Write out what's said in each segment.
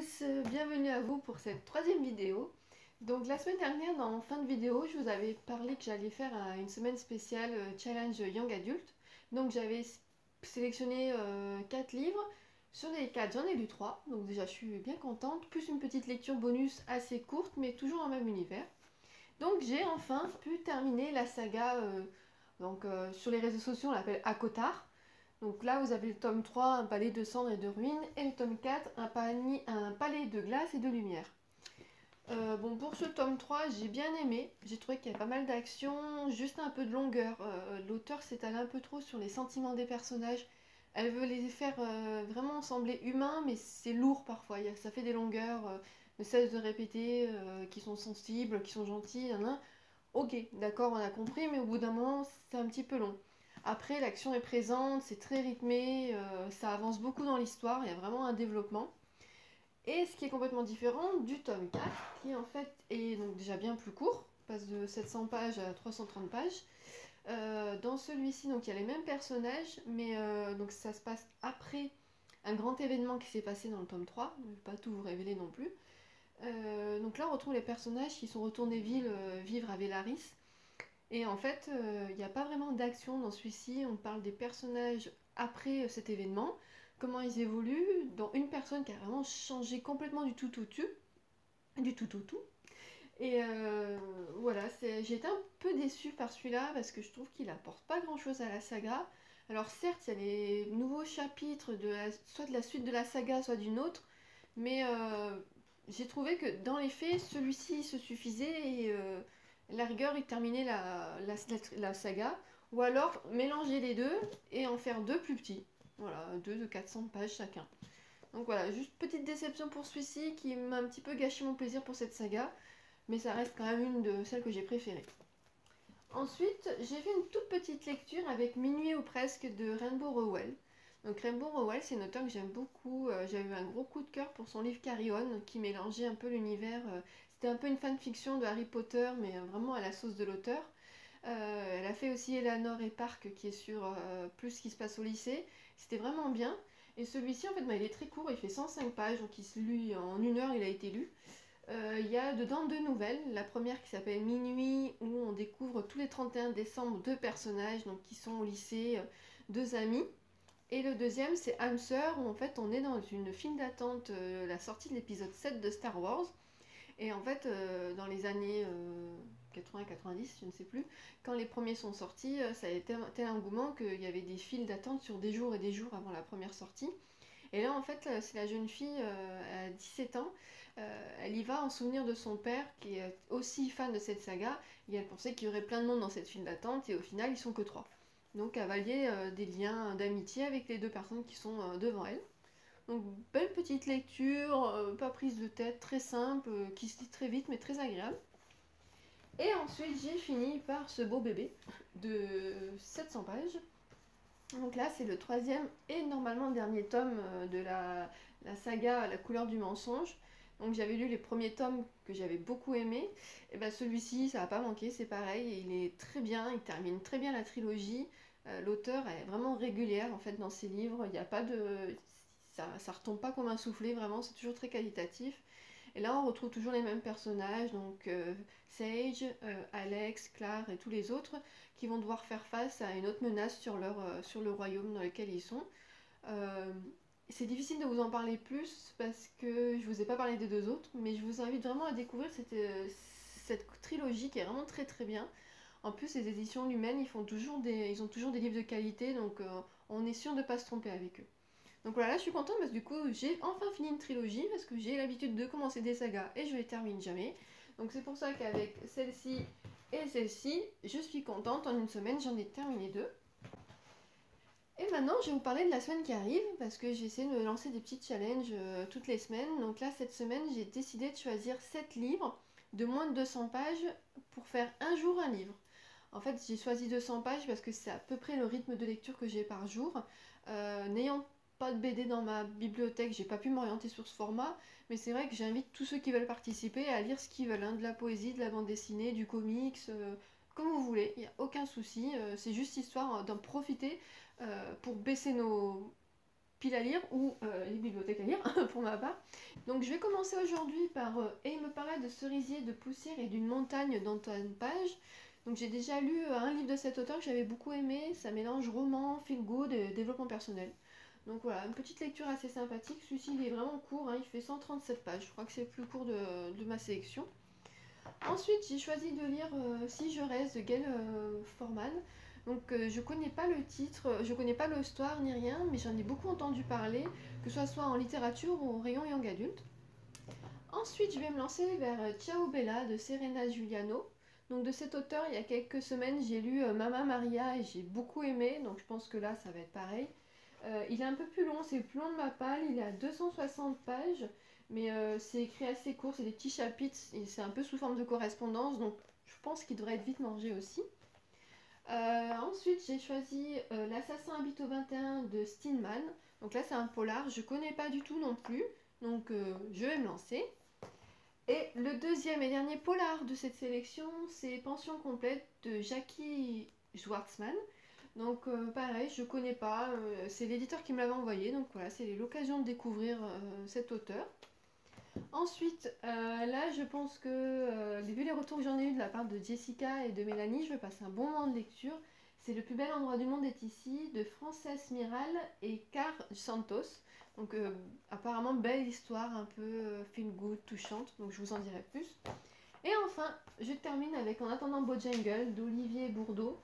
tous, bienvenue à vous pour cette troisième vidéo. Donc la semaine dernière, dans fin de vidéo, je vous avais parlé que j'allais faire une semaine spéciale Challenge Young Adult. Donc j'avais sélectionné 4 livres. Sur les 4, j'en ai lu 3, donc déjà je suis bien contente. Plus une petite lecture bonus assez courte, mais toujours dans le même univers. Donc j'ai enfin pu terminer la saga, sur les réseaux sociaux on l'appelle Akotar. Donc là, vous avez le tome 3, un palais de cendres et de ruines, et le tome 4, un palais de glace et de lumière. Bon, pour ce tome 3, j'ai bien aimé. J'ai trouvé qu'il y avait pas mal d'action, juste un peu de longueur. L'auteur s'étale un peu trop sur les sentiments des personnages. Elle veut les faire vraiment sembler humains, mais c'est lourd parfois. Ça fait des longueurs, ne cesse de répéter, qui sont sensibles, qui sont gentils, nan, nan. Ok, d'accord, on a compris, mais au bout d'un moment, c'est un petit peu long. Après, l'action est présente, c'est très rythmé, ça avance beaucoup dans l'histoire, il y a vraiment un développement. Et ce qui est complètement différent du tome 4, qui en fait est donc déjà bien plus court, passe de 700 pages à 330 pages. Dans celui-ci, donc il y a les mêmes personnages, mais donc ça se passe après un grand événement qui s'est passé dans le tome 3, je ne vais pas tout vous révéler non plus. Donc là, on retrouve les personnages qui sont retournés vivre à Vélaris. Et en fait, il n'y a pas vraiment d'action dans celui-ci. On parle des personnages après cet événement, comment ils évoluent, dont une personne qui a vraiment changé complètement du tout au tout, du tout au tout. Et voilà, j'ai été un peu déçue par celui-là parce que je trouve qu'il apporte pas grand-chose à la saga. Alors certes, il y a les nouveaux chapitres soit de la suite de la saga, soit d'une autre, mais j'ai trouvé que dans les faits, celui-ci se suffisait et la rigueur, il terminait la saga. Ou alors mélanger les deux et en faire deux plus petits. Voilà, deux de 400 pages chacun. Donc voilà, juste petite déception pour celui-ci qui m'a un petit peu gâché mon plaisir pour cette saga. Mais ça reste quand même une de celles que j'ai préférées. Ensuite, j'ai fait une toute petite lecture avec Minuit ou presque de Rainbow Rowell. Donc Rainbow Rowell, c'est une auteure que j'aime beaucoup. J'ai eu un gros coup de cœur pour son livre Carry On, qui mélangeait un peu l'univers. C'était un peu une fanfiction de Harry Potter, mais vraiment à la sauce de l'auteur. Elle a fait aussi Eleanor et Park, qui est sur plus ce qui se passe au lycée. C'était vraiment bien. Et celui-ci, en fait, il est très court, il fait 105 pages, donc il se lit en une heure, il a été lu. Il y a dedans deux nouvelles. La première qui s'appelle Minuit, où on découvre tous les 31 décembre deux personnages donc, qui sont au lycée, deux amis. Et le deuxième, c'est Answer, où en fait on est dans une file d'attente, la sortie de l'épisode 7 de Star Wars. Et en fait, dans les années 80-90, je ne sais plus, quand les premiers sont sortis, ça a été tel engouement qu'il y avait des files d'attente sur des jours et des jours avant la première sortie. Et là, en fait, c'est la jeune fille, à 17 ans, elle y va en souvenir de son père, qui est aussi fan de cette saga, et elle pensait qu'il y aurait plein de monde dans cette file d'attente, et au final, ils sont que trois. Donc, elle va lier des liens d'amitié avec les deux personnes qui sont devant elle. Donc, belle petite lecture, pas prise de tête, très simple, qui se lit très vite, mais très agréable. Et ensuite, j'ai fini par ce beau bébé de 700 pages. Donc là, c'est le troisième et normalement dernier tome de la saga La couleur du mensonge. Donc j'avais lu les premiers tomes que j'avais beaucoup aimés. Et ben celui-ci, ça va pas manquer, c'est pareil. Il est très bien, il termine très bien la trilogie. L'auteur est vraiment régulière en fait dans ses livres. Il n'y a pas de, ça retombe pas comme un soufflet. Vraiment, c'est toujours très qualitatif. Et là, on retrouve toujours les mêmes personnages, donc Sage, Alex, Claire et tous les autres, qui vont devoir faire face à une autre menace sur le royaume dans lequel ils sont. Euh, c'est difficile de vous en parler plus parce que je vous ai pas parlé des deux autres, mais je vous invite vraiment à découvrir cette trilogie qui est vraiment très très bien. En plus, les éditions Lumen, ils ont toujours des livres de qualité, donc on est sûr de ne pas se tromper avec eux. Donc voilà, là je suis contente parce que du coup j'ai enfin fini une trilogie parce que j'ai l'habitude de commencer des sagas et je les termine jamais. Donc c'est pour ça qu'avec celle-ci et celle-ci, je suis contente. En une semaine, j'en ai terminé deux. Et maintenant, je vais vous parler de la semaine qui arrive parce que j'essaie de me lancer des petits challenges toutes les semaines. Donc là, cette semaine, j'ai décidé de choisir 7 livres de moins de 200 pages pour faire un jour un livre. En fait, j'ai choisi 200 pages parce que c'est à peu près le rythme de lecture que j'ai par jour. N'ayant pas de BD dans ma bibliothèque, j'ai pas pu m'orienter sur ce format, mais c'est vrai que j'invite tous ceux qui veulent participer à lire ce qu'ils veulent, hein, de la poésie, de la bande dessinée, du comics, comme vous voulez, il n'y a aucun souci, c'est juste histoire d'en profiter pour baisser piles à lire ou les bibliothèques à lire pour ma part. Donc je vais commencer aujourd'hui par Et il me paraît de cerisier, de poussière et d'une montagne d'Antoine Page. Donc j'ai déjà lu un livre de cet auteur que j'avais beaucoup aimé, ça mélange roman, feel good et développement personnel. Donc voilà, une petite lecture assez sympathique, celui-ci il est vraiment court, hein, il fait 137 pages, je crois que c'est le plus court de ma sélection. Ensuite j'ai choisi de lire Si je reste de Gail Forman. Donc je connais pas le titre, je connais pas l'histoire ni rien, mais j'en ai beaucoup entendu parler, que ce soit en littérature ou au rayon young adulte. Ensuite, je vais me lancer vers Ciao Bella de Serena Giuliano. Donc de cet auteur, il y a quelques semaines, j'ai lu Mama Maria et j'ai beaucoup aimé, donc je pense que là, ça va être pareil. Il est un peu plus long, c'est plus long de ma palle, il est à 260 pages, mais c'est écrit assez court, c'est des petits chapitres, et c'est un peu sous forme de correspondance, donc je pense qu'il devrait être vite mangé aussi. Ensuite, j'ai choisi L'assassin habite au 21 de Steinman. Donc là, c'est un polar, je connais pas du tout non plus, donc je vais me lancer. Et le deuxième et dernier polar de cette sélection, c'est Pension complète de Jackie Schwartzman. Donc pareil, je connais pas, c'est l'éditeur qui me l'avait envoyé, donc voilà, c'est l'occasion de découvrir cet auteur. Ensuite, là je pense que, vu les retours que j'en ai eu de la part de Jessica et de Mélanie, je vais passer un bon moment de lecture. C'est Le plus bel endroit du monde est ici, de Frances Miral et Car Santos. Donc apparemment belle histoire, un peu feel good, touchante, donc je vous en dirai plus. Et enfin, je termine avec En attendant Bojangles d'Olivier Bourdeau.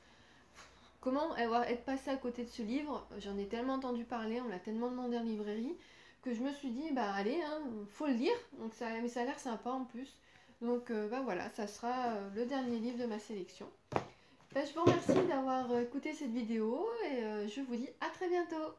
Comment être passé à côté de ce livre? J'en ai tellement entendu parler, on l'a tellement demandé en librairie, que je me suis dit, bah allez, hein, faut le lire, donc mais ça a l'air sympa en plus. Donc bah voilà, ça sera le dernier livre de ma sélection. Bah, je vous remercie d'avoir écouté cette vidéo et je vous dis à très bientôt.